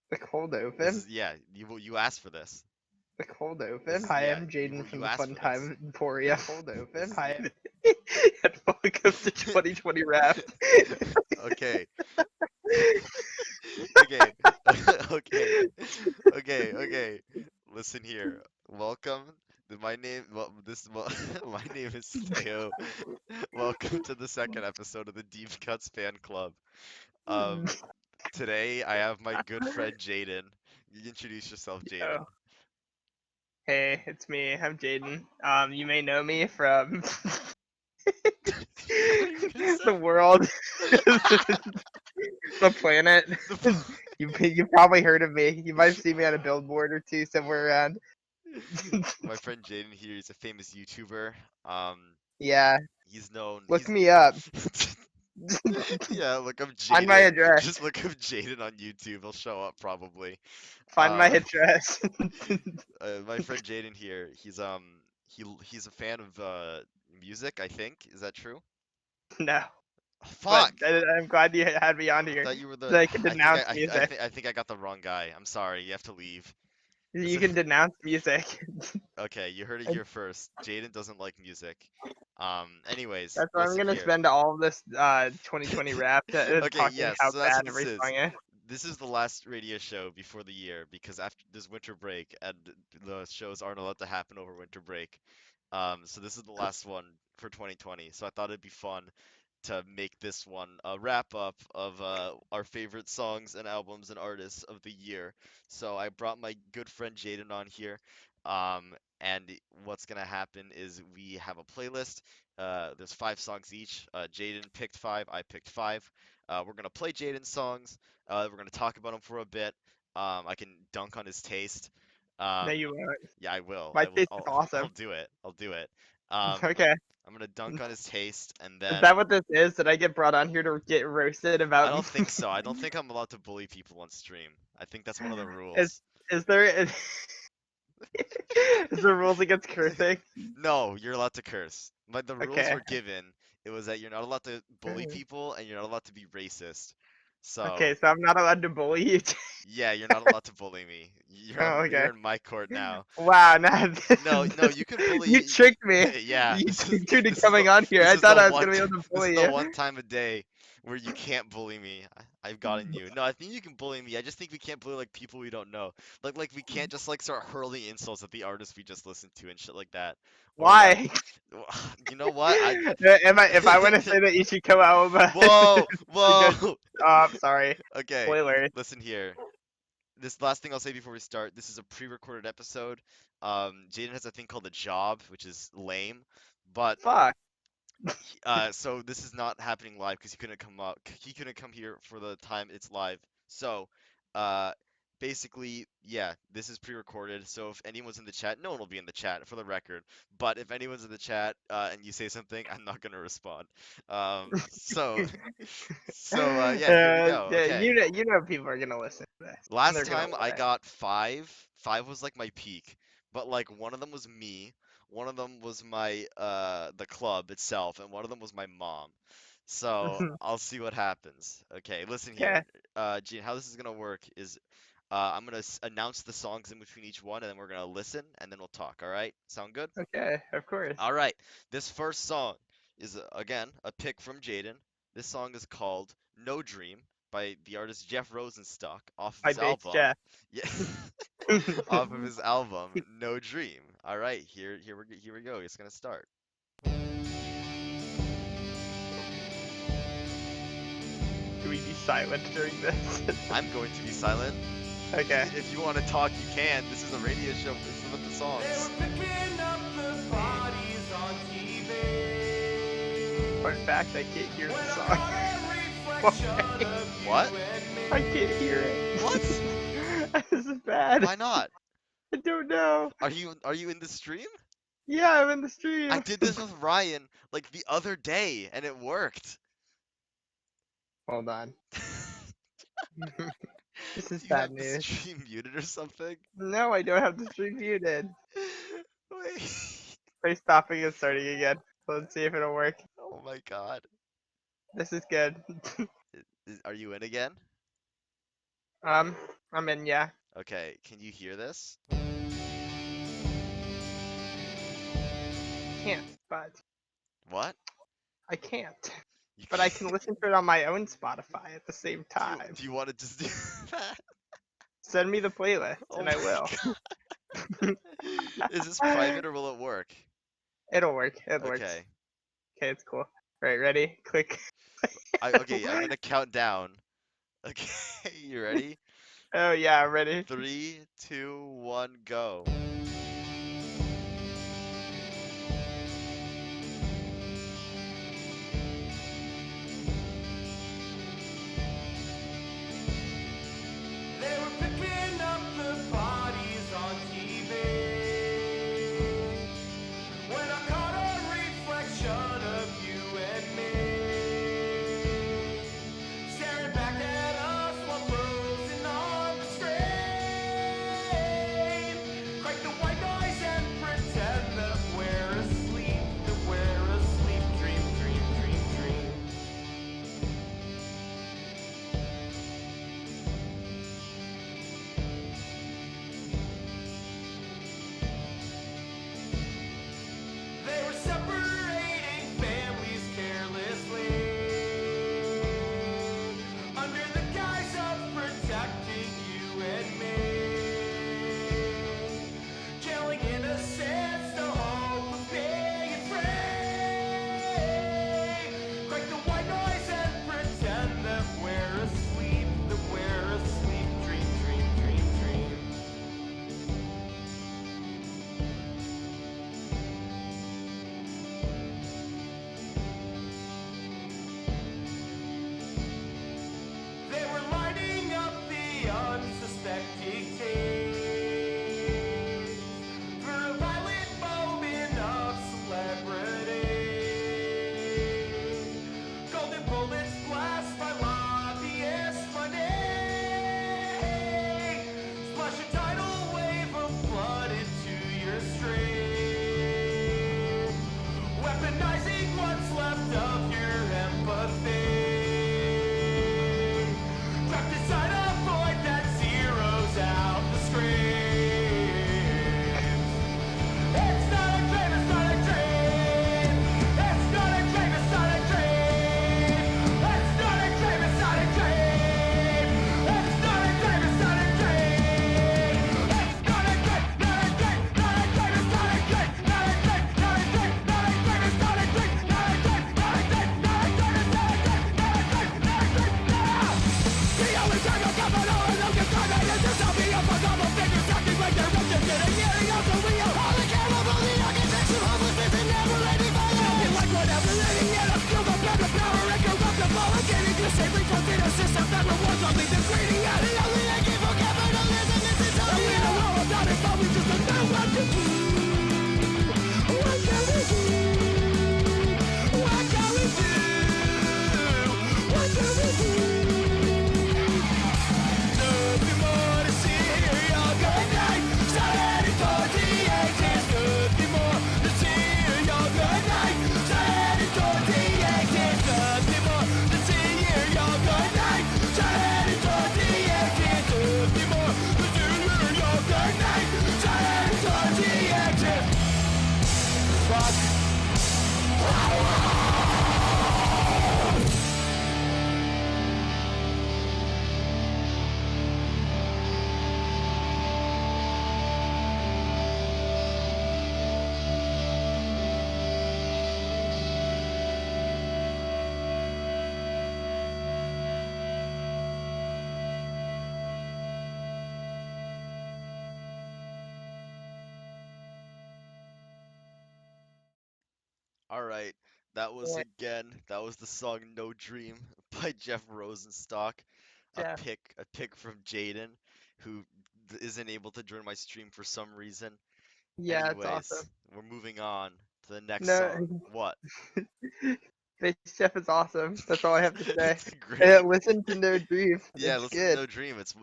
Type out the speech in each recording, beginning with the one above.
The cold This open? is yeah. You asked for this. The cold This open? is Hi, yeah. I'm Jayden from You the asked Fun for this. Time Emporium. Cold open. Hi. And welcome to 2020 Wrapped. Okay. Okay. Okay. Okay. Listen here. Welcome. My name is Theo. Welcome to the second episode of the Deep Cuts Fan Club. Um, Today I have my good friend Jayden. You introduce yourself, Jayden. Oh, hey, it's me. I'm Jayden. You may know me from What are you gonna say? the world, the planet. The You probably heard of me. You might have seen me on a billboard or two somewhere around. My friend Jayden here, he's a famous YouTuber. Um, Yeah, he's known. look me up. Yeah, look up Find my Jayden. address. Just look up Jayden on YouTube. He'll show up probably. Find my address. My friend Jayden here. He's a fan of music. I think is that true? No, but Fuck! I'm glad you had me on I here thought you were so the. I can denounce music. I think I got the wrong guy. I'm sorry. You have to leave. You Listen. can denounce music. Okay, you heard it here first. Jayden doesn't like music. Anyways, That's why I'm listen gonna here. spend all of this 2020 rap Okay, talking yes, how so that's bad what this every is. song is. This is the last radio show before the year because after this winter break and the shows aren't allowed to happen over winter break. So this is the last one for 2020. So I thought it'd be fun to make this one a wrap up of our favorite songs and albums and artists of the year. So I brought my good friend Jayden on here. Um, and what's gonna happen is we have a playlist. There's 5 songs each. Jayden picked 5. I picked 5. We're gonna play Jayden's songs. We're gonna talk about him for a bit. I can dunk on his taste. No, Um, you won't. yeah, I will. My taste is I'll awesome. do it. I'll do it. Um, Okay, I'm gonna dunk on his taste, and is then that what this is? Did I get brought on here to get roasted I about? don't think so. I don't think I'm allowed to bully people on stream. I think that's one of the is rules. is there is there rules against cursing? No, you're allowed to curse. But the rules Okay. were given. It was that you're not allowed to bully people and you're not allowed to be racist. So, Okay, so I'm not allowed to bully you. yeah, you're not allowed to bully me. Oh, You're okay. in my court now. Wow, now No, you can you bully. tricked me. Yeah, You tricked me into this is the coming on here. this I is the thought I was one gonna be able to this is bully the you. one time a day where you can't bully me. I've gotten you. No, I think you can bully me. I just think we can't bully like people we don't know. Like we can't just like start hurling insults at the artists we just listened to and shit like that. Or like, Why? you know what? I Am I? If I want to say that you should come out with Whoa, because whoa. I'm sorry. Okay, Spoilers. listen here. This last thing I'll say before we start, this is a pre-recorded episode. Jayden has a thing called a job, which is lame, but Fuck. so this is not happening live because he couldn't come up. He couldn't come here for the time it's live. So, uh, basically, yeah, this is pre-recorded. So if anyone's in the chat, no one will be in the chat for the record. But if anyone's in the chat and you say something, I'm not gonna respond. So, yeah, here we go. Yeah, Okay. you know people are gonna listen to this and Last they're gonna time love I it. got 5. 5 was like my peak, but like one of them was me, one of them was my the club itself, and one of them was my mom. So I'll see what happens. Okay, listen Okay. here. Gene, how this is gonna work is I'm gonna announce the songs in between each one, and then we're gonna listen, and then we'll talk. All right? Sound good? Okay. Of course. All right. This first song is again a pick from Jayden. This song is called "No Dream" by the artist Jeff Rosenstock off of My his base album. Jeff. Yeah, Do off of his album "No Dream." All right, here we go. It's gonna start. we be silent during this? I'm going to be silent. Okay. If you want to talk, you can. This is a radio show. Listen to the songs. Picking up the bodies on TV. Fun fact, I can't hear the song. What? I can't hear it. What? This is bad. Why not? I don't know. Are you in the stream? Yeah, I'm in the I stream. did this with Ryan like the other day, and it worked. Hold on. This is Do you bad have the news. stream muted or something? No, I don't have the stream muted. Wait. Try stopping and starting again. Let's see if it'll work. Oh my god. This is good. Are you in again? Um, I'm in, yeah. Okay, can you hear this? Can't, but What? I can't. You But I can't. can listen to it on my own Spotify at the same Do you time. do you want to just do that? Send me the playlist, Oh and I my will. God. Is this private or will it work? It'll work. It works. Okay. Okay, it's cool. Right, ready? Click. Okay, I'm gonna count down. Okay, you ready? Oh yeah, I'm ready. 3, 2, 1, go. They were picking up the bodies on TV. When I caught a reflection of you and me, staring back at us while frozen on the screen. Crank the white noise and pretend that we're asleep, dream, dream, dream, dream. They were separating families carelessly under the guise of protecting you and me, killing innocence, no hope of being free. Crack the white noise and pretend that we're asleep, dream, dream, dream, dream. They were lighting up the unsuspecting teens for a violent moment of celebrity. Golden bullets blast by lobbyist money. Splash a tidal wave of blood into your stream, weaponizing what's left of your empathy. Trapped inside a void that zeroes out the screams. It's not a dream, it's not a dream. It's not a dream, it's not a dream. It's not a dream, it's not a dream. It's not a dream, it's not a dream. It's not a dream, not a dream, not a dream, it's not a dream, not a dream, not a dream, not a dream, it's not a dream, not a dream, not a dream, not a dream, it's not a dream, not a dream, not a dream, not. The only time you'll come out of those describing is to tell me a forgotten figure acting like they're just getting nearing out the wheel. All the capable, the architects of hopelessness and never-ending violence. Nothing like whatever living yet a skill of better power incorruptible and getting to safely in a system that rewards only the greedy and the only thinking for capitalism is its own. And we don't know about it, but we just don't know what to do. What can we do? What can we do? What can we do? Nothing more to see here, y'all. Good night. Started towards the exit. Nothing more to see here, y'all. Good night. Started towards the exit. Nothing more to see here, y'all. Good night. Started towards the exit. Nothing more to see here, y'all. Good night. Started towards the exit. Fuck. All right, Yeah, that was the song "No Dream" by Jeff Rosenstock. Jeff. A pick from Jayden, who isn't able to join my stream for some reason. Yeah, it's Anyways, awesome. we're moving on to the next song. No, What? Face Jeff is awesome. That's all I have to say. It's a great. Listen to No Dream. Yeah, It's listen to good. No Dream. It's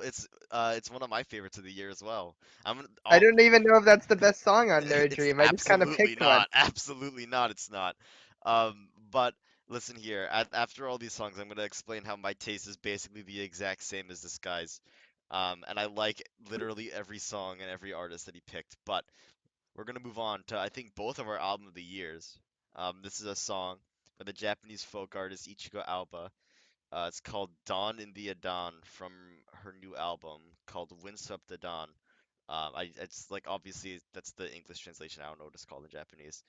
one of my favorites of the year as well. I don't even know if that's the best song on No It's Dream. I just kind of absolutely picked one. not. Absolutely not. It's not. But listen here. After all these songs, I'm gonna explain how my taste is basically the exact same as this guy's. And I like literally every song and every artist that he picked. But we're gonna move on to I think both of our album of the years. This is a song by the Japanese folk artist Ichigo Aoba. It's called Dawn in the Adan from her new album called Windswept the Dawn. It's like obviously that's the English translation. I don't know what it's called in Japanese.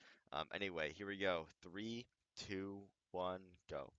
Anyway, here we go. Three, two, one, go.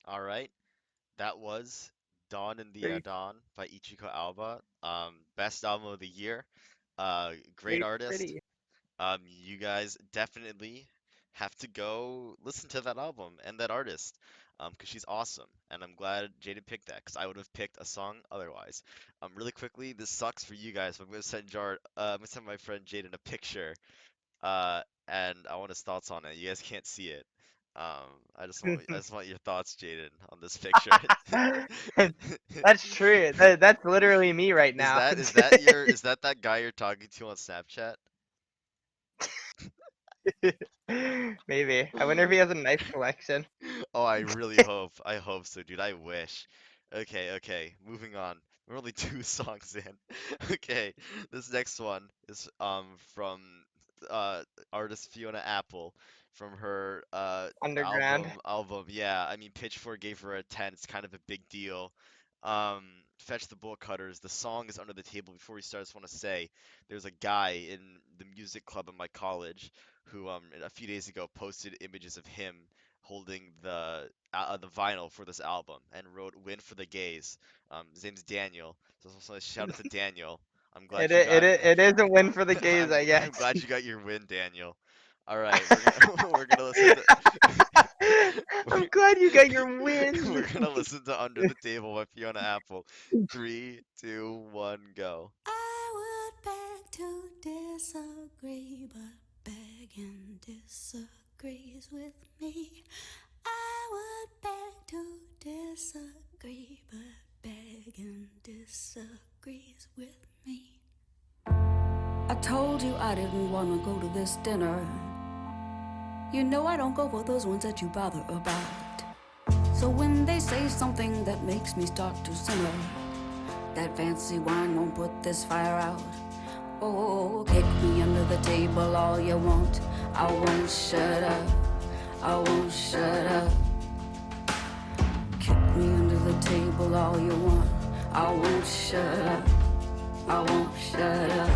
All right. That was Dawn in the Very, Dawn by Ichiko Alba. Best album of the year. Great very artist. pretty. You guys definitely have to go listen to that album and that artist, because she's awesome. And I'm glad Jada picked that, because I would have picked a song otherwise. Really quickly, this sucks for you guys, but I'm gonna send my friend Jaden a picture, uh, and I want his thoughts on it. You guys can't see it. Um, I just want your thoughts, Jaden, on this picture. That's true. That's literally me right now. Is that that guy you're talking to on Snapchat? Maybe. I wonder if he has a nice collection. Oh, I hope so, dude. I wish. Okay, moving on. We're only two songs in. Okay, this next one is from uh artist Fiona Apple from her Underground. album. Yeah, I mean Pitchfork gave her a 10. It's kind of a big deal. Fetch the Bolt Cutters. The song is Under the Table. Before we start, I just want to say there's a guy in the music club in my college who a few days ago posted images of him holding the vinyl for this album and wrote "Win for the Gays." His name's Daniel. So I just want to shout out to Daniel. I'm glad you got. It is a win for the gays, I I'm guess. glad you got your win, Daniel. All right, we're gonna we're gonna listen to I'm we're, glad you got your win. we're gonna listen to Under the Table by Fiona Apple. Three, two, one, go. I would beg to disagree, but begging disagrees with me. I would beg to disagree, but begging disagrees with me. I told you I didn't want to go to this dinner. You know I don't go for those ones that you bother about. So when they say something that makes me start to simmer, that fancy wine won't put this fire out. Oh, kick me under the table all you want. I won't shut up. I won't shut up. Kick me under the table all you want. I won't shut up. I won't shut up.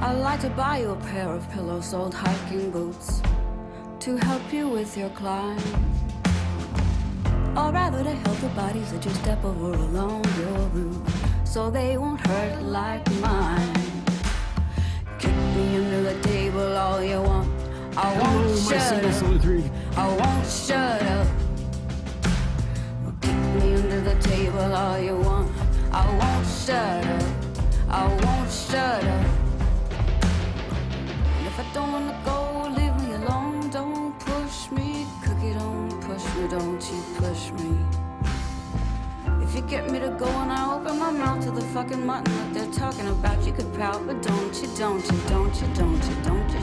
I'd like to buy you a pair of pillow-soled hiking boots to help you with your climb, or rather to help the bodies that you step over along your route, so they won't hurt like mine. Kick me under the table all you want. I won't shut up. I won't shut up. Kick me under the table all you want. I won't shut up. I won't shut up. And if I don't wanna go, leave me alone. Don't push me, cookie, don't push me, don't you push me. If you get me to go and I open my mouth to the fucking mutton that they're talking about, you could pout, but don't you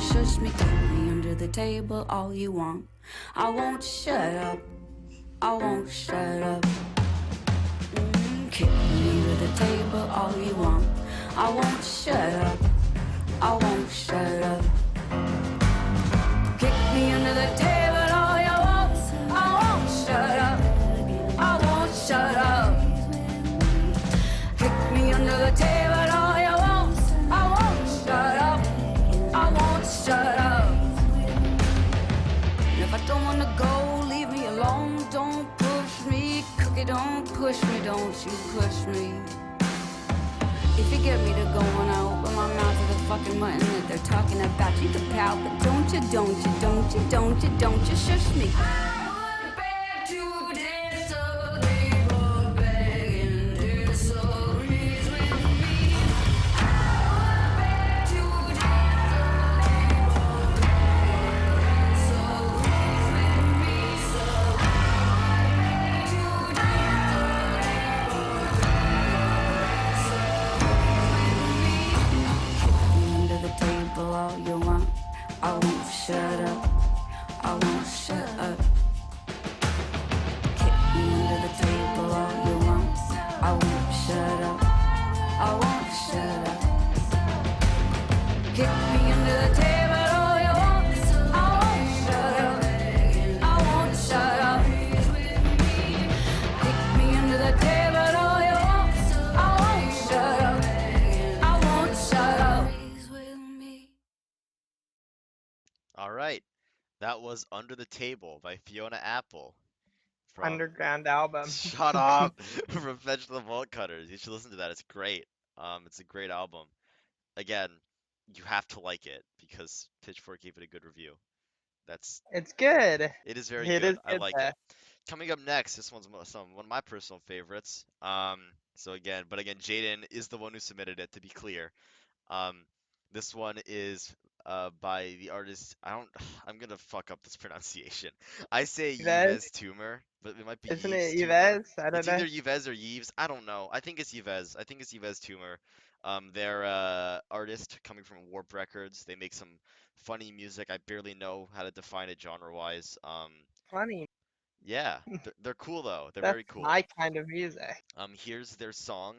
shush me. Kick me under the table all you want. I won't shut up. I won't shut up. Kick me under the table all you want. I won't shut up. I won't shut up. Kick me under the table all you want. I won't shut up. I won't shut up. Kick me under the table all you want. I won't shut up. I won't shut up. And if I don't wanna go, leave me alone. Don't push me, cookie, don't push me, don't you push me. If you get me to go and I open my mouth to the fucking mutton that they're talking about, you can pout, but don't you shush me. I would beg to disagree, but begging disagrees with me. I would beg to disagree, but begging disagrees with me. So I would beg to disagree, but begging under the table all you want. I won't shut up. I won't shut up. Kick me under the table all you want. I won't shut up. I won't shut up. Kick me under the table all you want. I won't shut up. I won't shut up. Kick me under the table all you want. I won't shut up. I won't shut up. All right. That was Under the Table by Fiona Apple from Underground album. Shut Up from Fetch the Vault Cutters. You should listen to that. It's great. It's a great album. Again, you have to like it because Pitchfork gave it a good review. That's It's good. it is very It good. is I good like though. it. Coming up next, this one's one of my personal favorites. So again, Jayden is the one who submitted it, to be clear. Um, this one is by the artist. I'm gonna fuck up this pronunciation. I say Yves? Yves Tumor, but it might be Isn't Yves it Tumor. Yves? I don't It's know. either Yves or Yves. I don't know. I think it's Yves. I think it's Yves Tumor. They're artist coming from Warp Records. They make some funny music. I barely know how to define it genre-wise. Funny. Yeah, they're cool though. They're That's very cool. my kind of music. Here's their song,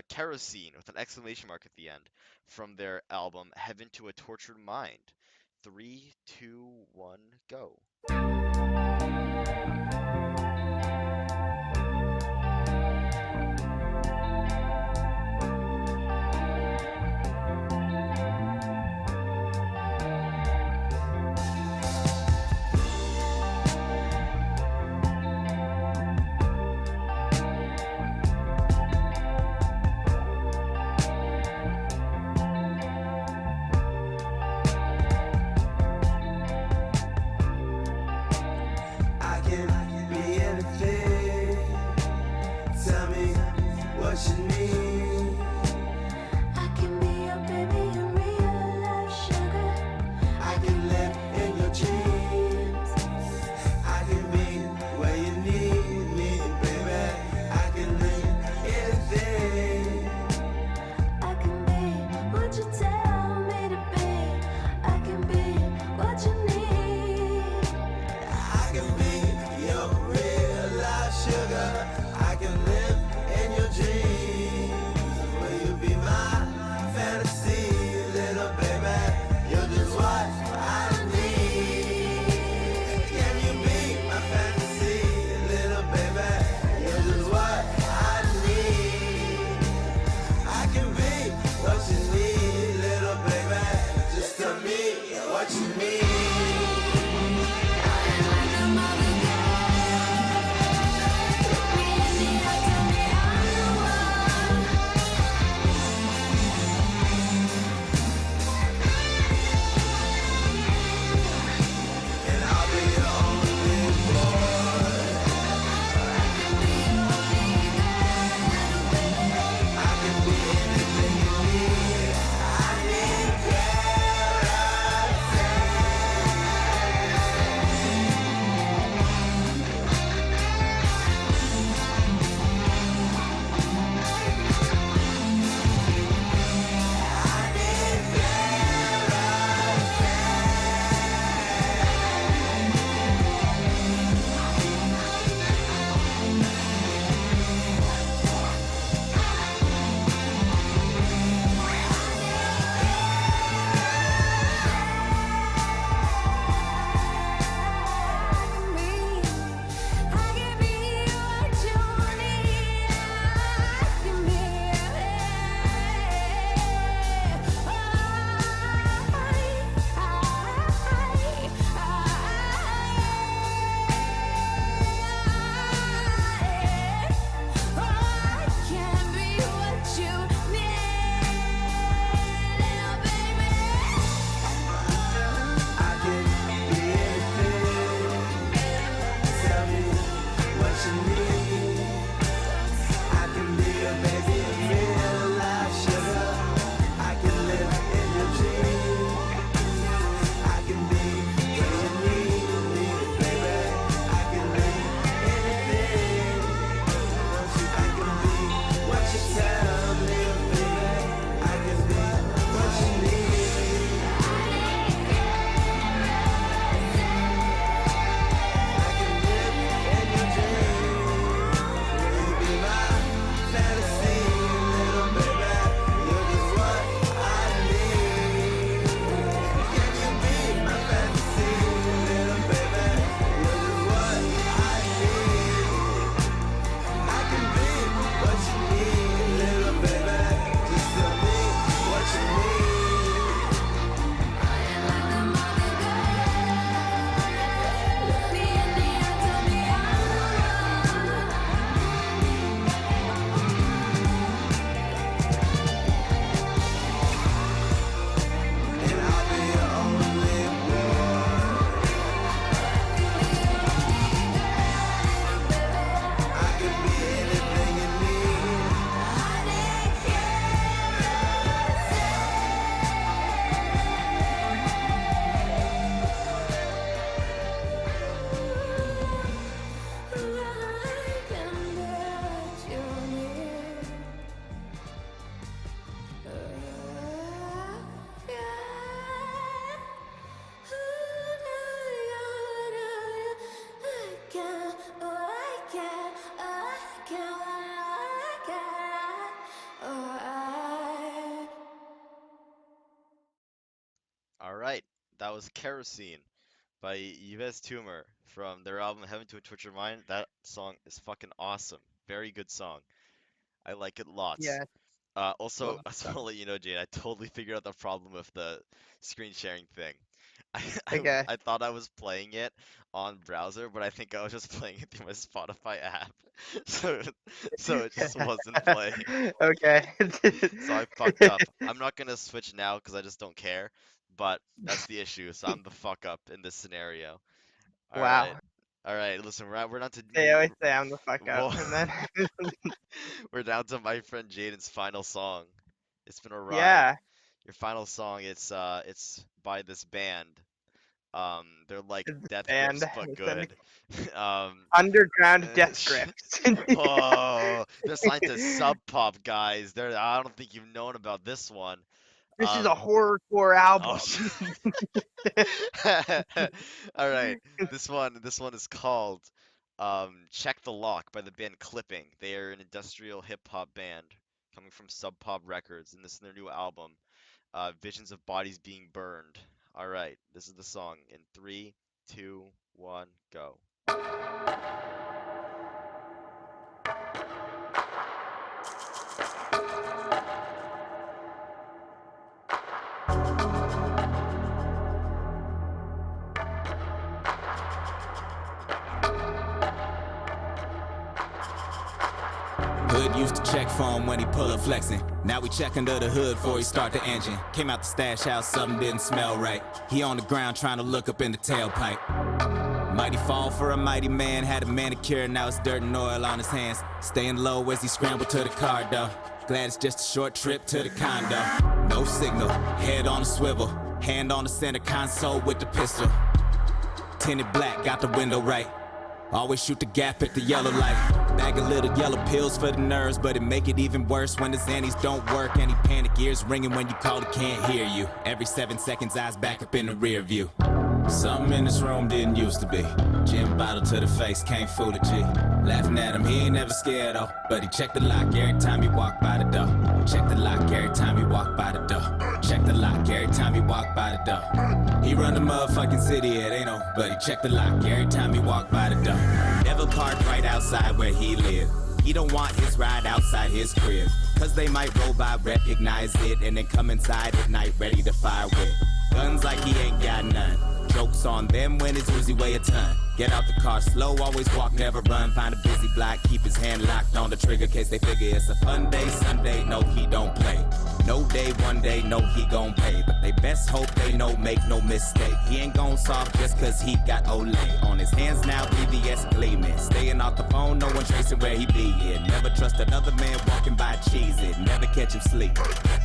Kerosene, with an exclamation mark at the end, from their album Heaven to a Tortured Mind. Three, two, one, go. I can All right, that was Kerosene by Yves Tumor from their album Heaven to a Tortured Mind. That song is fucking awesome. Very good song. I like it lots. Yeah, Also, love I the just want song. to let you know, Jade, I totally figured out the problem with the screen sharing thing. I, I, Okay. I thought I was playing it on browser, but I think I was just playing it through my Spotify app. So, so it just wasn't playing. Okay. So I fucked up. I'm not gonna switch now because I just don't care, but that's the issue. So I'm the fuck up in this scenario. All right. Wow. All right, listen, we're not to They always say I'm the fuck up, whoa. and then We're down to my friend Jaden's final song. It's been a ride. yeah, Your final song, it's by this band. They're like it's Death banned. Grips but It's an good. Um, underground death grips. oh, they're signed to Sub Pop, guys. I don't think you've known about this one. This is Um, a horrorcore oh, album. all right. This one is called Check the Lock by the band Clipping. They are an industrial hip hop band coming from Sub Pop Records, and this is their new album, Visions of Bodies Being Burned. All right, this is the song in three, two, one, go. Hood used to check for him when he pull up flexing. Now we check under the hood before he start the engine. Came out the stash house, something didn't smell right. He on the ground trying to look up in the tailpipe. Mighty fall for a mighty man, had a manicure, now it's dirt and oil on his hands. Staying low as he scrambled to the car door. Glad it's just a short trip to the condo. No signal, head on a swivel, hand on the center console with the pistol. Tinted black, got the window right. Always shoot the gap at the yellow light. Bag of little yellow pills for the nerves, but it make it even worse when the Xannies don't work. Any panic ears ringing when you call it, can't hear you. Every 7 seconds, eyes back up in the rear view. Something in this room didn't used to be. Gin bottle to the face, can't fool a G. Laughing at him, he ain't never scared though. But he checked the lock every time he walked by the door. Check the lock every time he walked by the door. Check the lock every time he walked by the door. He run the motherfucking city, it ain't no. But he checked the lock every time he walked by the door. Never parked right outside where he lived. He don't want his ride outside his crib. Cause they might roll by, recognize it, and then come inside at night ready to fire with guns like he ain't got none. Jokes on them when his Uzi weigh a ton. Get out the car slow, always walk, never run. Find a busy block, keep his hand locked on the trigger case they figure it's a fun day. Sunday, no, he don't play. No day, one day, no, he gon' pay. But they best hope they know, make no mistake. He ain't gon' solve just cause he got Olay. On his hands now, BBS gleaming. Staying off the phone, no one tracing where he be in. Never trust another man walking by, cheese it. Never catch him sleep.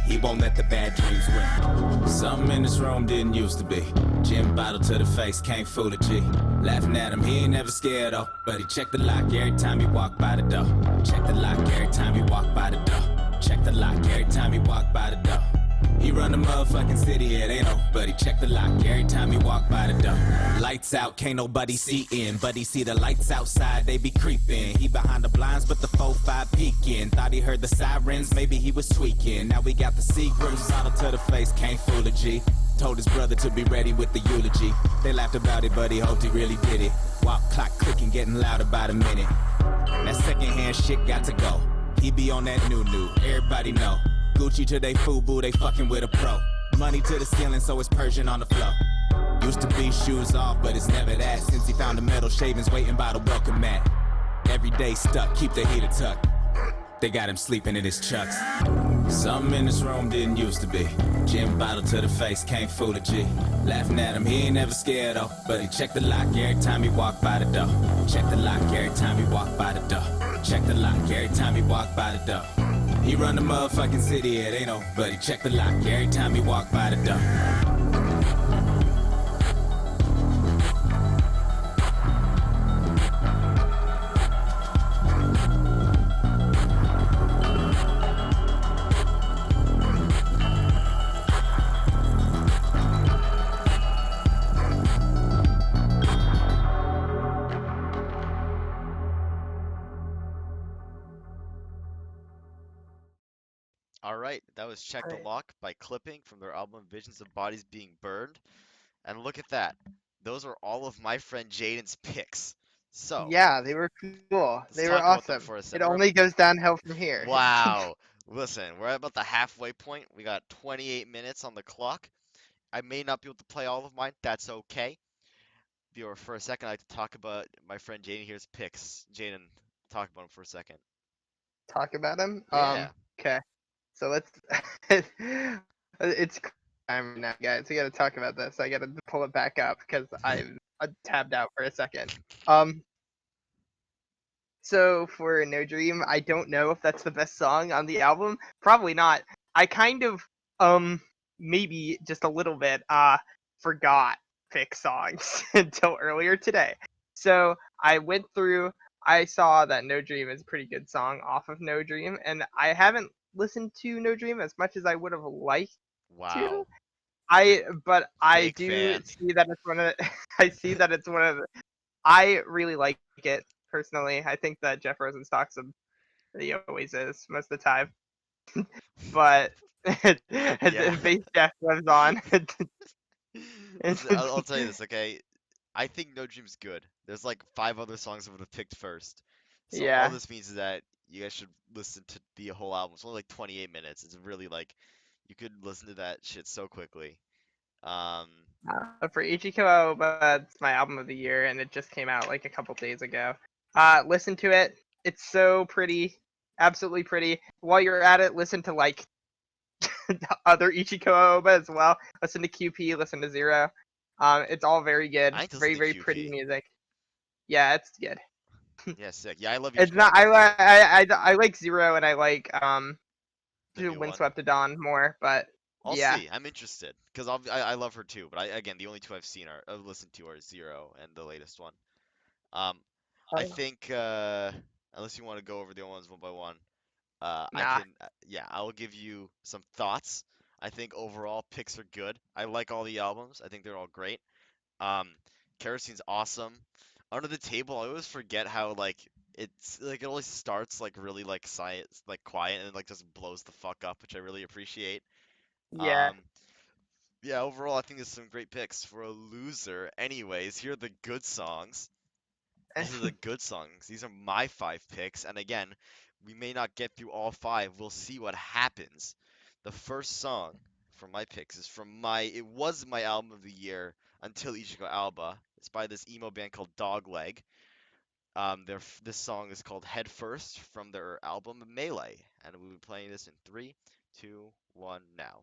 He won't let the bad dreams win. Something in this room didn't used to be. Gin bottle to the face, can't fool a G. Laughing at him, he ain't never scared though. But he checked the lock every time he walked by the door. Check the lock every time he walked by the door. Check the lock every time he walked by the door. He run the motherfucking city, it ain't no. But he check the lock every time he walk by the door. Lights out, can't nobody see in. But he see the lights outside, they be creeping. He behind the blinds, but the 4-5 peeking. Thought he heard the sirens, maybe he was tweaking. Now we got the Seagrams, bottle to the face, can't fool a G. Told his brother to be ready with the eulogy. They laughed about it, but he hoped he really did it. Walk clock clicking, getting loud about a minute. That secondhand shit got to go. He be on that new, everybody know. Gucci to they FUBU, they fucking with a pro. Money to the ceiling, so it's Persian on the floor. Used to be shoes off, but it's never that. Since he found the metal shavings waiting by the welcome mat. Every day stuck, keep the heater tucked. They got him sleeping in his chucks. Something in this room didn't used to be. Gin bottle to the face, can't fool a G. Laughing at him, he ain't never scared though. But he checked the lock every time he walked by the door. Check the lock every time he walked by the door. Check the lock every time he walked by the door. He run the motherfucking city, it ain't no. But he checked the lock every time he walked by the door. All right, that was Check the Alright. Lock by Clipping from their album Visions of Bodies Being Burned. And look at that. Those are all of my friend Jayden's picks. So, Yeah, they were cool. let's They were talk about them awesome. for a It second. only goes downhill from here. Wow. Listen, we're at about the halfway point. We got 28 minutes on the clock. I may not be able to play all of mine. That's okay. Viewer, for a second, I'd like to talk about my friend Jayden here's picks. Jayden, talk about him for a second. Talk about him. Yeah. Okay. So let's. It's time right now, guys. We got to talk about this. I got to pull it back up because I tabbed out for a second. So for No Dream, I don't know if that's the best song on the album. Probably not. I kind of maybe just a little bit forgot pick songs until earlier today. So I went through. I saw that No Dream is a pretty good song off of No Dream, and I haven't listened to No Dream as much as I would have liked to. Wow. You're But I fake do fan. see that it's one of the, I see that it's one of the, I really like it personally. I think that Jeff Rosenstock's he always is most of the time. But Yeah. Bass Jack lives on. Listen, I'll tell you this, okay? I think No Dream's good. There's like 5 other songs I would have picked first. So all Yeah. this means is that you guys should listen to the whole album. It's only like 28 minutes. It's really like you could listen to that shit so quickly. Um, For Ichiko, but it's my album of the year, and it just came out like a couple days ago. Listen to it. It's so pretty, absolutely pretty. While you're at it, listen to like other Ichiko Oba as well. Listen to QP, listen to Zero. It's all very good. I need to Very, listen to very pretty QP. music. Yeah, it's good. Yeah, sick. Yeah, I love It's Ichiko not. Oba too. I like Zero, and I like The new one. Windswept to Dawn more. But I'll yeah, see. I'm interested because I love her too. But again, the only 2 I've seen are I've listened to are Zero and the latest one. Um, I think unless you want to go over the other ones one by one, I nah. can. Yeah, I'll give you some thoughts. I think overall picks are good. I like all the albums. I think they're all great. Um, Kerosene's awesome. Under the Table, I always forget how like it's like it always starts like really like science like quiet and like just blows the fuck up, which I really appreciate. Yeah. Um, yeah, overall I think there's some great picks for a loser. Anyways, here are the good songs. These are the good songs. These are my 5 picks, and again, we may not get through all 5. We'll see what happens. The first song from my picks is from it was my album of the year until Ichigo Alba. It's by this emo band called Dogleg. This song is called Head First from their album Melee, and we'll be playing this in 3, 2, 1 now.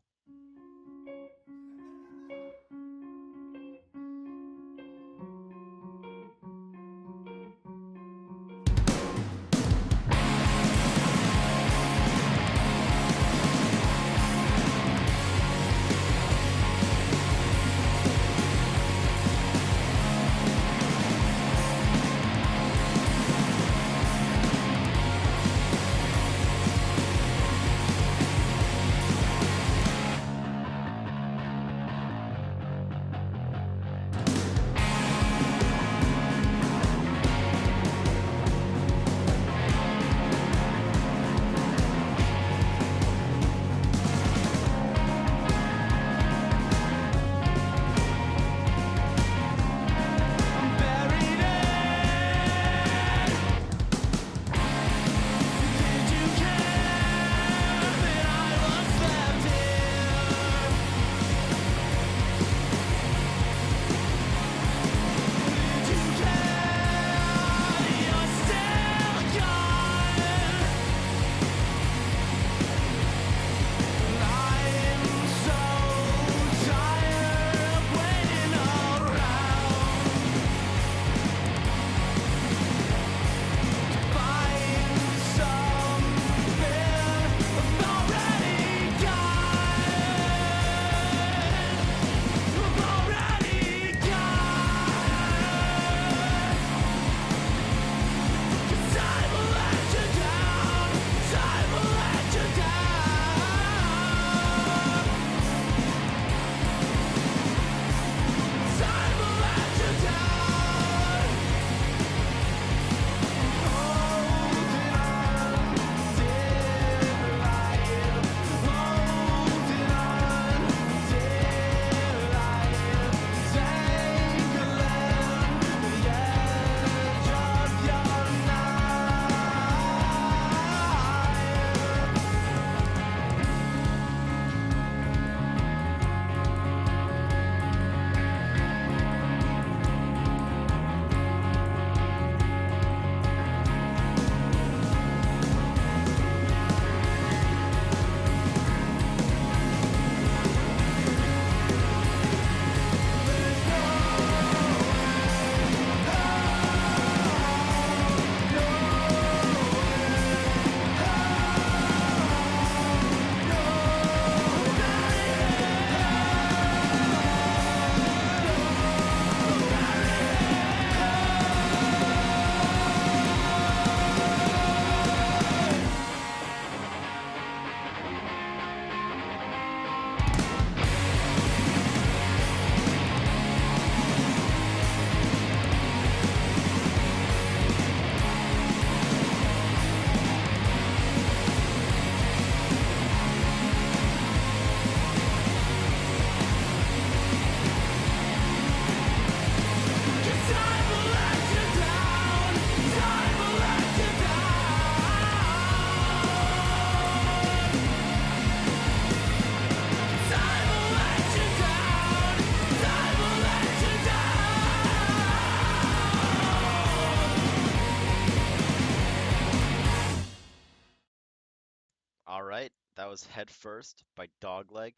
was Head First by Dogleg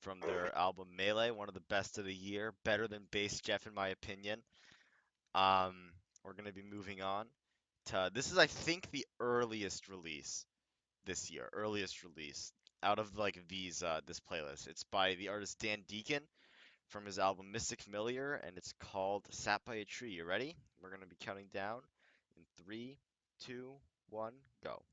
from their album Melee, one of the best of the year, better than Bass Jeff in my opinion. We're gonna be moving on to this is I think the earliest release this year, earliest release out of like these this playlist. It's by the artist Dan Deacon from his album Mystic Familiar, and it's called Sat by a Tree. You ready? We're gonna be counting down in 3, 2, 1, go.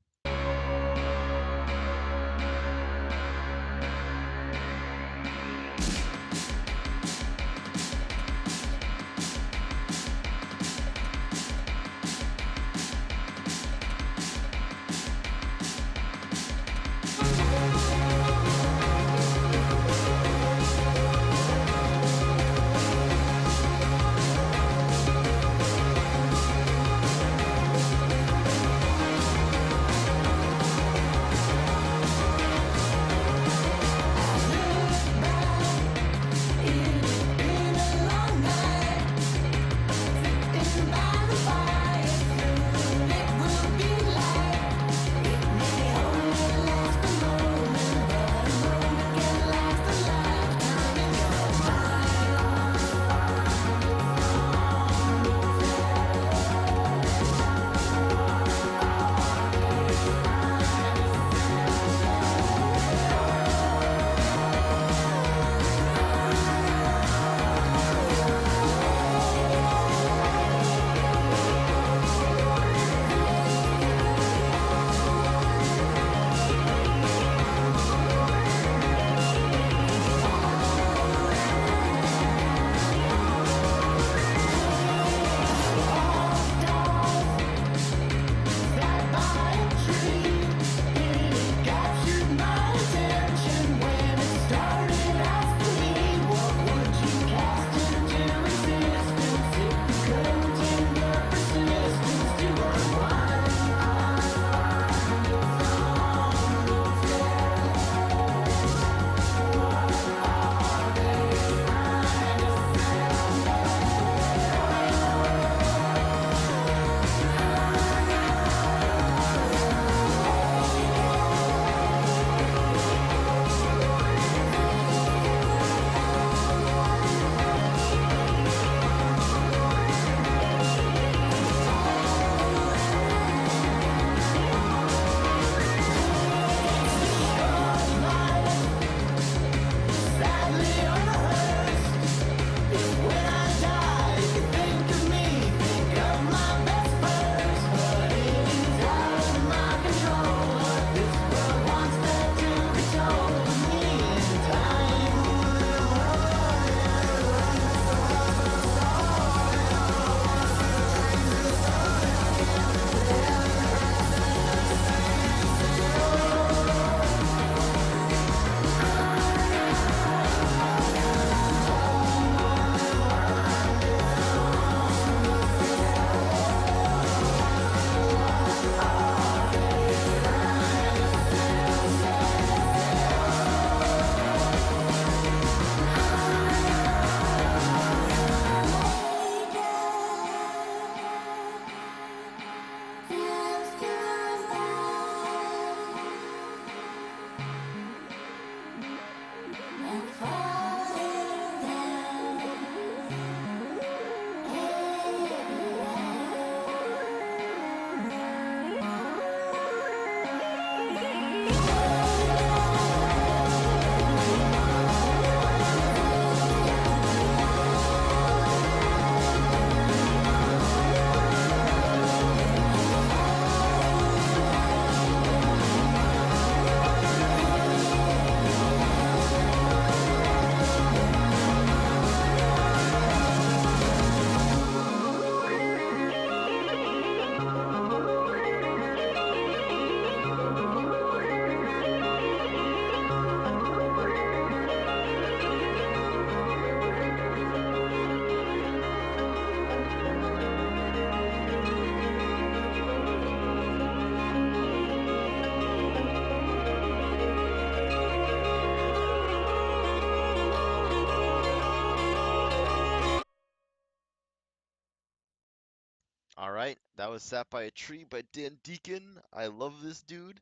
All right, that was Sat by a Tree by Dan Deacon. I love this dude.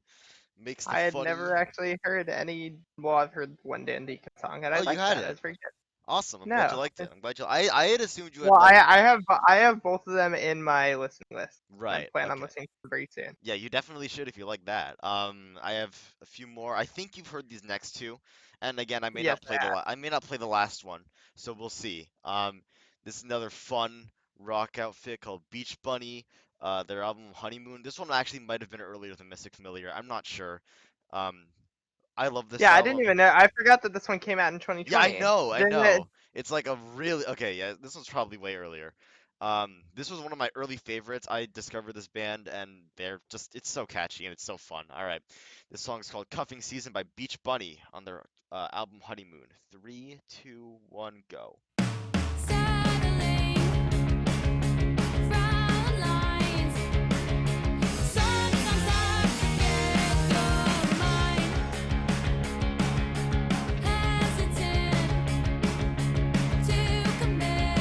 makes the I had funny. never actually heard any. Well, I've heard one Dan Deacon song, and I Oh, you like had that. it. That's pretty good. Awesome. I'm glad you No. liked it. I'm glad you. I had assumed you had Well, I liked it. I have both of them in my listening list. I Right. plan on Okay. listening to them very soon. Yeah, you definitely should if you like that. I have a few more. I think you've heard these next two, and again, Yes, I may not play the last one, so we'll see. This is another fun rock outfit called Beach Bunny. Their album Honeymoon. This one actually might have been earlier than Mystic Familiar. I'm not sure. Um, I love this yeah, I didn't album. even know. I forgot that this one came out in Yeah, I 2020. know, I Didn't it? know. It's like a really okay, yeah, this one's probably way earlier. This was one of my early favorites. I discovered this band and they're just it's so catchy and it's so fun. All right. This song's called Cuffing Season by Beach Bunny on their album Honeymoon. Three, two, one, go. Settling frown lines. Sometimes I forget your mind. Hesitant to commit.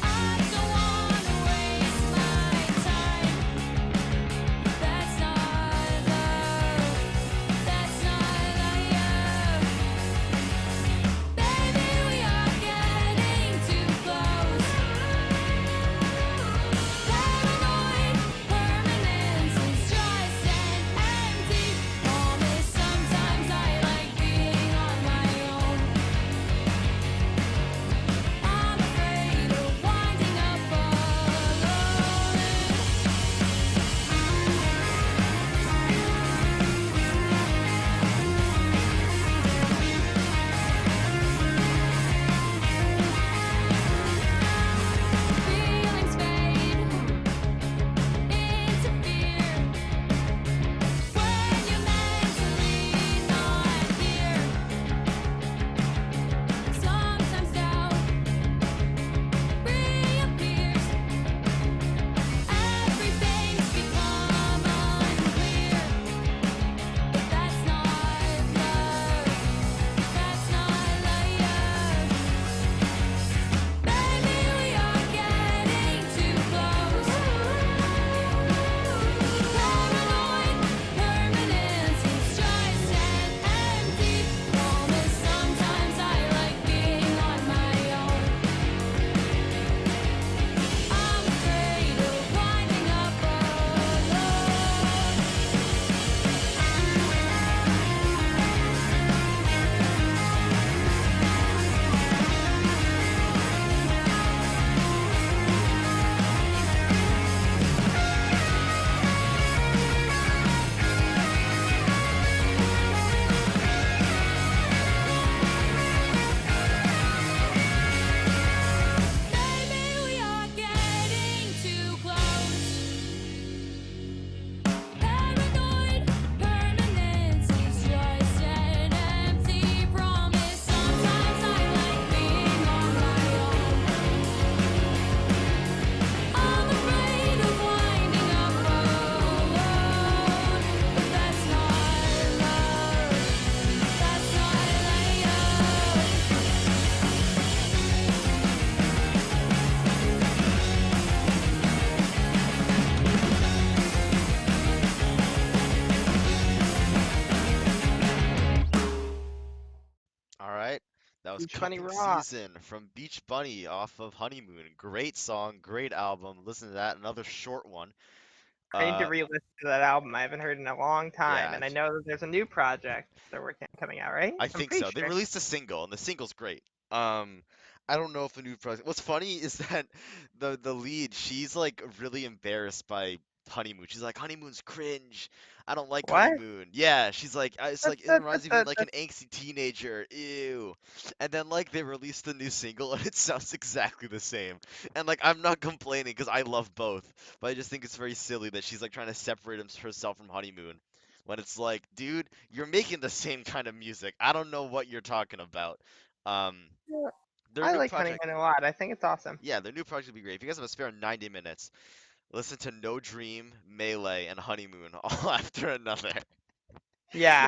I don't wanna waste my time. That's not love. That's not love. Baby, we are getting too close. Paranoid permanence is just an empty promise. Sometimes I like being on my own. I'm afraid of winding up alone. Feelings fade into fear when you're mentally not here. Sometimes doubt reappears. Everything's become unclear. But that's not love. That's not love. Baby, we are getting too close. Paranoid permanence is just an empty promise. Sometimes I like being on my own. I'm afraid of winding up alone. Baby, we are getting too close. Paranoid permanence is just an empty promise. Sometimes I like being on my own. I'm afraid of winding up alone. But that's not love. That's not love. All right. That was Beach Bunny Cuffing rock. Season from Beach Bunny off of Honeymoon. Great song, great album. Listen to that. Another short one. I need to Uh, re-listen to that album. I haven't heard in a long time, yeah, and I know that there's a new project they're working on coming out, right? I I'm think pretty so. They sure. released a single, and the single's great. Um, I don't know if the new project. What's funny is that the lead, she's like really embarrassed by Honeymoon. She's like, Honeymoon's cringe. I don't like What? Honeymoon. Yeah, she's like, it's That, like it that, that, reminds me of being that, like that, an angsty teenager. Ew. And then like they released the new single, and it sounds exactly the same. And like I'm not complaining because I love both, but I just think it's very silly that she's like trying to separate herself from Honeymoon. When it's like, dude, you're making the same kind of music. I don't know what you're talking about. Um, yeah, their I new like project, Honeyman a lot. I think it's awesome. yeah, their new project would be great. If you guys have a spare 90 minutes, listen to No Dream, Melee, and Honeymoon all after another. Yeah.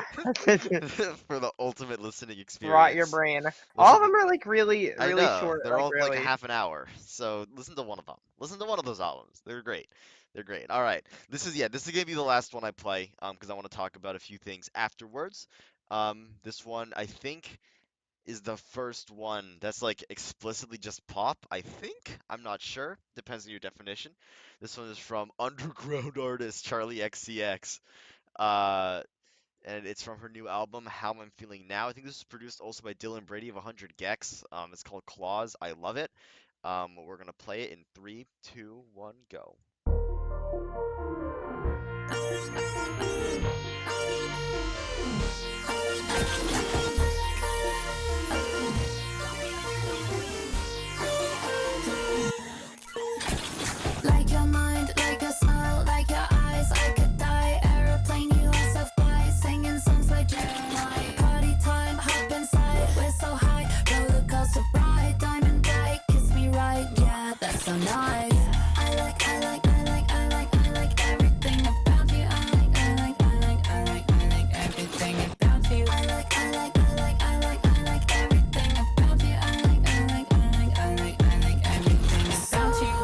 For the ultimate listening Rot your experience. brain. All Listen of to, them are like really, I really know, short. they're Like all like a really. half an hour. So listen to one of them. Listen to one of those albums. They're great. They're great. All right. This is gonna be the last one I play, because I want to talk about a few things afterwards. This one I think is the first one that's like explicitly just pop, I think. I'm not sure. Depends on your definition. This one is from underground artist Charlie XCX. Uh, and it's from her new album, How I'm Feeling Now. I think this is produced also by Dylan Brady of 100 gecs. It's called Claws. I love it. We're gonna play it in three, two, one, go. Like your mind, like your smile, like your eyes, I could die. Aeroplane, US of fly, singing songs like Jeremiah. Party time, hop inside, we're so high. Roller coaster ride, diamond bright, kiss me right, yeah, that's so nice. I like everything about you. I like everything about you. I like everything about you. I like everything about you.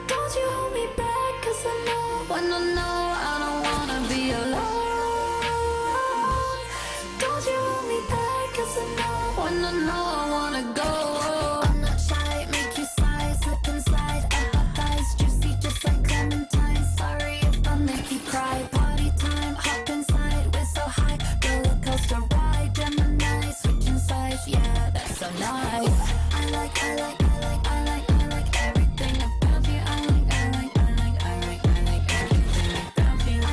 Don't you hold me back, 'cause I know when I know I don't wanna be alone. Don't you hold me back, 'cause I know when I know I wanna go. I'm not shy, make you sigh, slip and slide. I got thighs juicy just like clementine. Sorry if I make you cry. Party time, hop inside, we're so high. Roller coaster ride, Gemini, switching sides, yeah, that's so nice. I like everything about you. I like everything about you. I like everything about you. I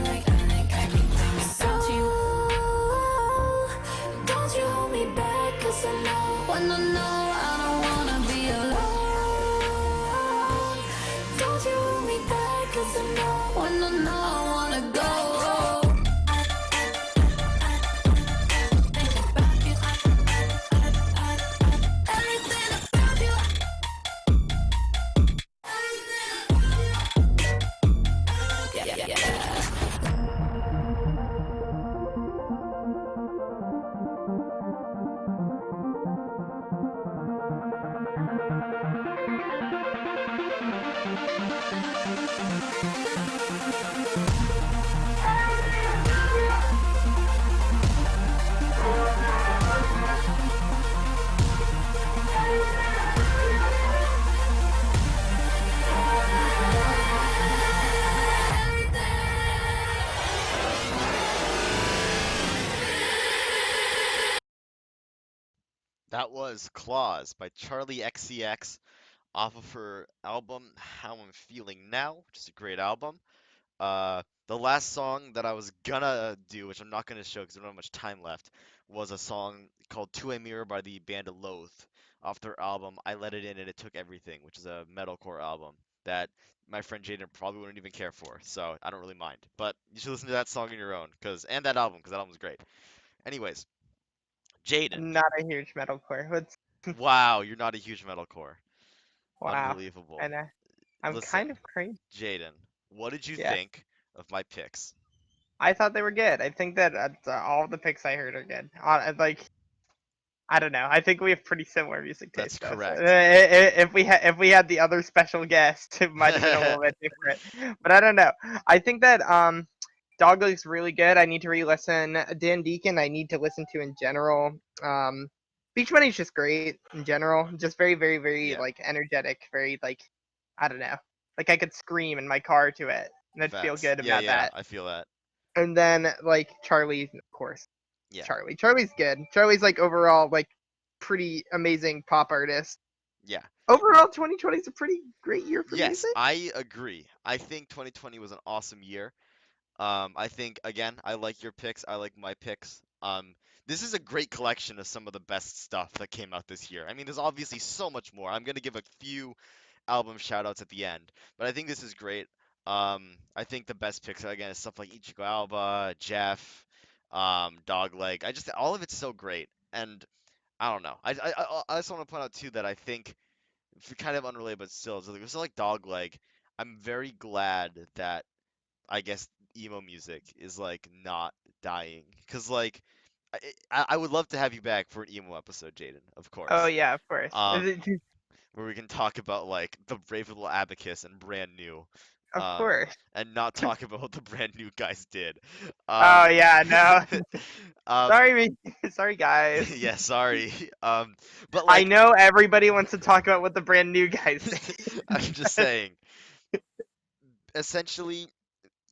like everything about you. Don't you hold me back, 'cause I know when I know I don't wanna be alone. Don't you hold me back, 'cause I know when I know I wanna go. Think about you. Everything about you. Yeah. That was Claws by Charlie XCX off of her album How I'm Feeling Now, which is a great album. The last song that I was gonna do, which I'm not gonna show because I don't have much time left, was a song called To a Mirror by the band Loath off their album I Let It In and It Took Everything, which is a metalcore album that my friend Jayden probably wouldn't even care for, so I don't really mind. But you should listen to that song on your own, and that album, because that album's great. Anyways, Jayden, I'm not a huge metalcore. What's wow, you're not a huge metalcore. wow. Unbelievable. And I'm Listen, kind of crazy. Jayden, what did you Yeah. think of my picks? I thought they were good. I think that all the picks I heard are good. Like I don't know. I think we have pretty similar music That's taste though. So, correct. if we had the other special guest, it might have been a little bit different. But I don't know. I think that Dogleg's really good. I need to re-listen. Dan Deacon, I need to listen to in general. Beach Money's just great in general. Just very, very, very Yeah, like energetic. Very like I don't know. Like I could scream in my car to it, and I'd feel facts. good Yeah, about yeah, that. I feel that. And then like Charlie, of course. Yeah, Charlie's good. Charlie's like overall like pretty amazing pop artist. yeah. Overall, 2020 is a pretty great year for Yes, music. I agree. I think 2020 was an awesome year. I think again, I like your picks. I like my picks. This is a great collection of some of the best stuff that came out this year. I mean, there's obviously so much more. I'm gonna give a few album shoutouts at the end, but I think this is great. I think the best picks again is stuff like Ichigo Alba, Jeff, Dogleg. I just all of it's so great, and I don't know. I also want to point out too that I think kind of unrelated, but still, it's like Dogleg. I'm very glad that I guess emo music is like not dying, because like I would love to have you back for an emo episode, Jayden, of Oh course. yeah, of course. Um, where we can talk about like the Brave Little Abacus and Brand New, Of um, course. and not talk about what the Brand New guys did. Oh yeah, no. Um, Sorry, sorry guys. yeah, sorry. But I like, know everybody wants to talk about what the brand new guys I'm just did. saying, essentially,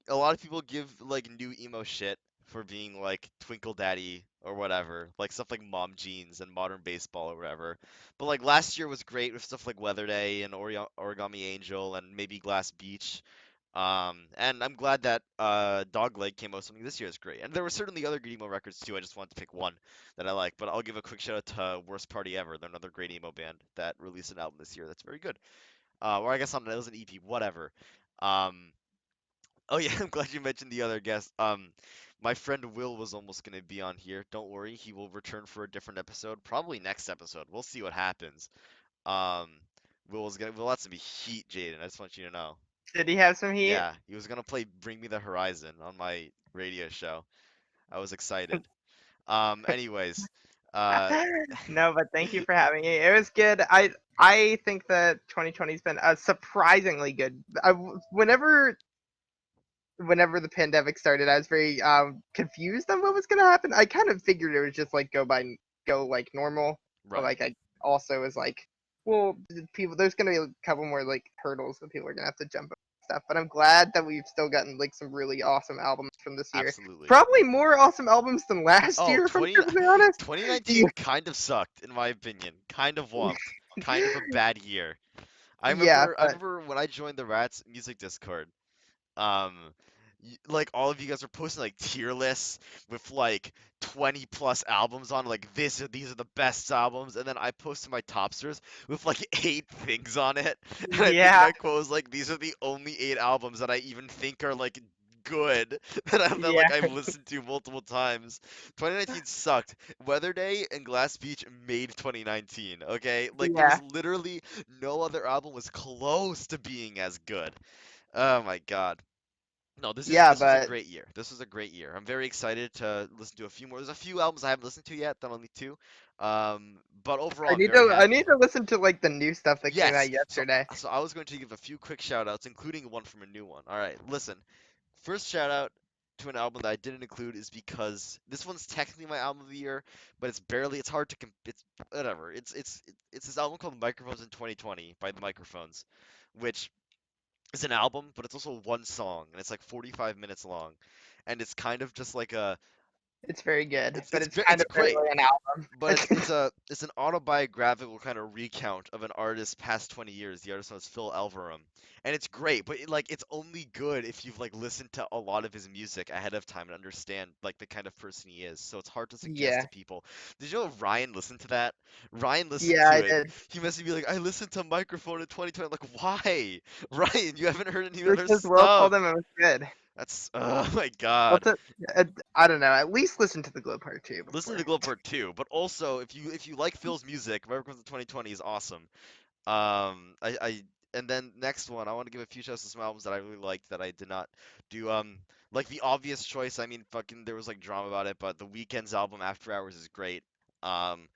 a lot of people give like new emo shit for being like Twinkle Daddy or whatever, like stuff like Mom Jeans and Modern Baseball or whatever. But like last year was great with stuff like Weather Day and Origami Angel and maybe Glass Beach. And I'm glad that Dogleg came out with something this year is great. And there were certainly other good emo records too. I just wanted to pick one that I like. But I'll give a quick shout out to Worst Party Ever. They're another great emo band that released an album this year that's very good. Or I guess on it was an EP, whatever. Um, Oh yeah, I'm glad you mentioned the other guest. My friend Will was almost gonna be on here. Don't worry, he will return for a different episode, probably next episode. We'll see what happens. Um, Will had some heat, Jaden. I just want you to know. Did he have some heat? Yeah, he was gonna play Bring Me the Horizon on my radio show. I was excited. Anyways, uh, No, but thank you for having me. It was good. I think that 2020's been surprisingly good. Whenever the pandemic started, I was very confused on what was gonna happen. I kind of figured it was just like go like normal, but right. like I also was like, well, there's gonna be a couple more like hurdles that people are gonna have to jump over and stuff. But I'm glad that we've still gotten like some really awesome albums from this year. Absolutely. Probably more awesome albums than last Oh, year, if I'm perfectly honest. 2019 kind of sucked, in my opinion. Kind of whomped. Kind of a bad year. Yeah, I but remember when I joined the Rats music Discord. Um, like all of you guys are posting like tier lists with like 20 plus albums on, like these are the best albums, and then I posted my topsters with like 8 things on it, and I think yeah, my quote was like, these are the only 8 albums that I even think are like good that yeah, like I've listened to multiple times. 2019 sucked. Weather Day and Glass Beach made 2019. Okay, like there yeah, was literally no other album was close to being as good. Oh my god. No, yeah, this was a but great year. This was a great year. I'm very excited to listen to a few more. There's a few albums I haven't listened to yet, that only two. But overall, I'm very I need happy. to listen to like the new stuff that came Yes. out yesterday. So I was going to give a few quick shout outs, including one from a new one. All right, listen. First shout out to an album that I didn't include is because this one's technically my album of the year, but it's hard to it's whatever. It's this album called Microphones in 2020 by the Microphones, which is an album, but it's also one song, and it's like 45 minutes long, and it's kind of just like a It's very good, but it's kind it's of great, barely an album. but it's an autobiographical kind of recount of an artist's past 20 years. The artist was Phil Elverum, and it's great, but it's only good if you've like listened to a lot of his music ahead of time and understand like the kind of person he is. So it's hard to suggest Yeah, to people. Did you know Ryan listened to that? Ryan listened yeah, to I it. did. He must be like, I listened to Microphone in 2020. I'm like, why? Ryan, you haven't heard any other Because Will told stuff. him it was good. That's oh my god. What's it? I don't know. At least listen to the Glow Part 2 Listen to before. the Globe Part 2, but also if you like Phil's music, Microphones in 2020 is awesome. I and then next one, I want to give a few shoutouts to some albums that I really liked that I did not do. Like the obvious choice, I mean, fucking, there was like drama about it, but The Weeknd's album After Hours is great. Um,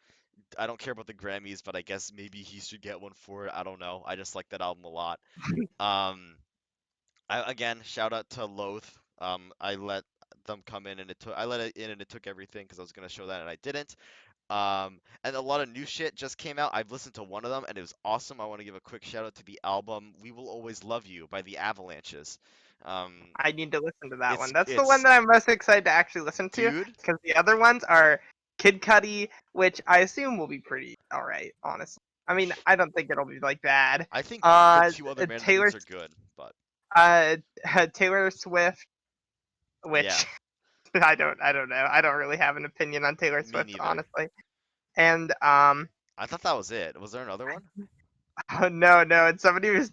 I don't care about the Grammys, but I guess maybe he should get one for it. I don't know. I just like that album a lot. Um, again, shout out to Loath. I let them come in and I let it in and it took everything because I was gonna show that and I didn't. And a lot of new shit just came out. I've listened to one of them and it was awesome. I want to give a quick shout out to the album "We Will Always Love You" by the Avalanches. Um, I need to listen to that one. it's That's the one it's that I'm most excited to actually listen to. dude. Because the other ones are Kid Cudi, which I assume will be pretty alright, honestly. I mean, I don't think it'll be like bad. I think the Uh, two other Taylor, mandarins are good, but uh, Taylor Swift, yeah, which I don't know. I don't really have an opinion on Taylor me Swift, neither. honestly. And I thought that was it. Was there another one? Oh, no, and somebody was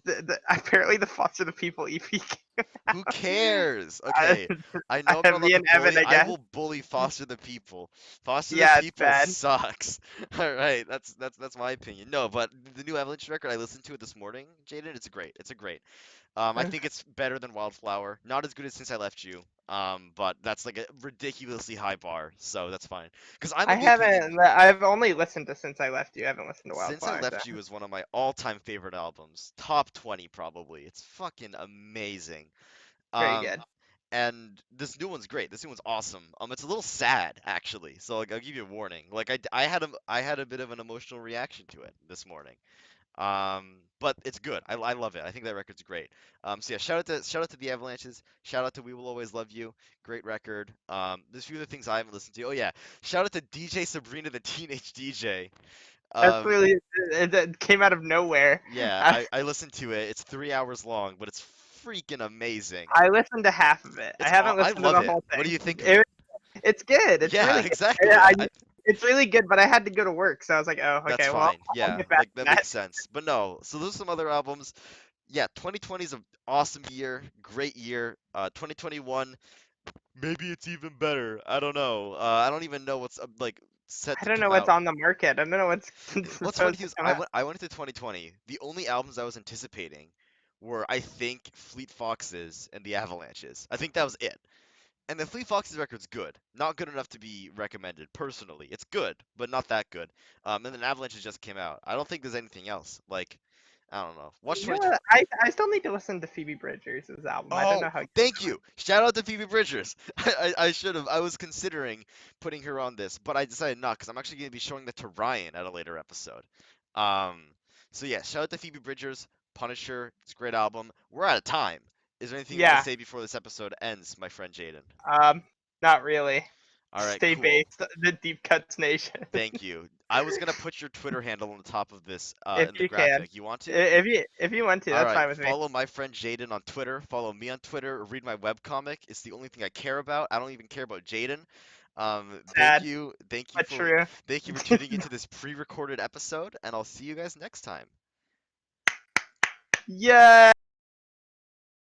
apparently the Foster the People EP. Who cares? Uh, Okay, I know I'm not Me allowed to and Evan, bully. I I guess. will bully Foster the People. Foster the Yeah, it's People bad. sucks. All right, that's my opinion. No, but the new Avalanche record, I listened to it this morning, Jayden. It's great. It's a great. I think it's better than Wildflower. Not as good as Since I Left You. But that's like a ridiculously high bar, so that's fine. Because I'm I of the opinion haven't. I've only listened to Since I Left You. I haven't listened to Since I Wildflower. So Left You is one of my all-time favorite albums. Top 20 probably. It's fucking amazing. very Um, good. and this new one's great. This new one's awesome. It's a little sad actually. So like I'll give you a warning. Like I had a bit of an emotional reaction to it this morning. But it's good. I love it. I think that record's great. So yeah, shout out to the Avalanches. Shout out to We Will Always Love You. Great record. There's a few other things I haven't listened to. Oh yeah, shout out to DJ Sabrina the Teenage DJ. That's Um, really it came out of nowhere. yeah, I, I listened to it. It's 3 hours long, but it's freaking amazing. I listened to half of it. I haven't I listened to love the it. whole What do thing. you think of it? It's good. It's Yeah, really good. exactly. It's really good, but I had to go to work, so I was like, oh, That's okay. Well, fine. I'll Yeah, get back like to that that. makes sense. But no, so there's some other albums. Yeah, 2020 is an awesome year, great year. 2021, maybe it's even better. I don't know. I don't even know what's like set I to don't know come what's out. on the market. I don't know what's What's funny supposed to is come out. I went into 2020. The only albums I was anticipating were I think Fleet Foxes and the Avalanches. I think that was it. And the Fleet Foxes record's good. Not good enough to be recommended personally. It's good, but not that good. And then Avalanches just came out. I don't think there's anything else. Like, I don't know. Watch You know 20. what? I still need to listen to Phoebe Bridgers' album. I don't Oh, know how you thank feel. you. Shout out to Phoebe Bridgers. I should have. I was considering putting her on this, but I decided not because I'm actually going to be showing that to Ryan at a later episode. Um, so yeah, shout out to Phoebe Bridgers, Punisher. It's a great album. We're out of time. Is there anything you want to Yeah. say before this episode ends, my friend Jayden? Um. Not really. All right, Stay cool. based. The Deep Cuts Nation. Thank you. I was gonna put your Twitter handle on the top of this If in the you can. graphic. You want to? If you want to, All that's right. fine with me. Follow my friend Jayden on Twitter. Follow me on Twitter. Read my webcomic. It's the only thing I care about. I don't even care about Jayden. Thank Sad, you. but true. Thank you for tuning into this pre-recorded episode, and I'll see you guys next time. Yeah.